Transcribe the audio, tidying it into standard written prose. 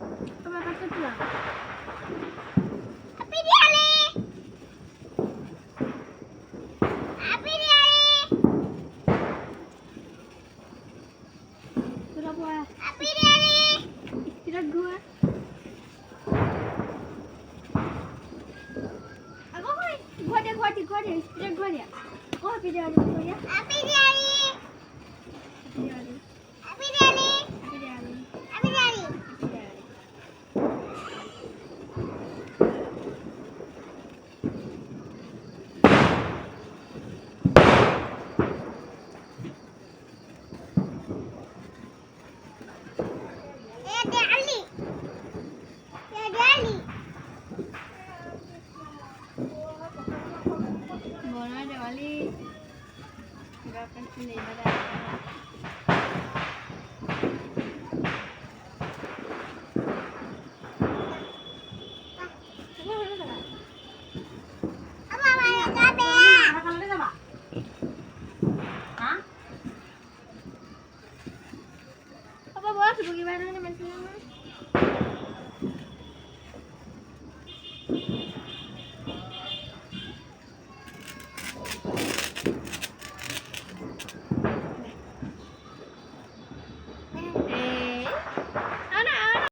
Apa kata pulang? Api dia li. Api dia li. Sudah buat. Api dia li. Istirahat gua. Aku gua ada. Istirahat gua dia. Oh, api dia ada gua ya. Api dia li. Api dia ada. Api dia li. Api dia ada. Api dia li. Api dia ada. Ya dia ali. Ya dia ali. Bola ada wali. Enggak akan sini ada.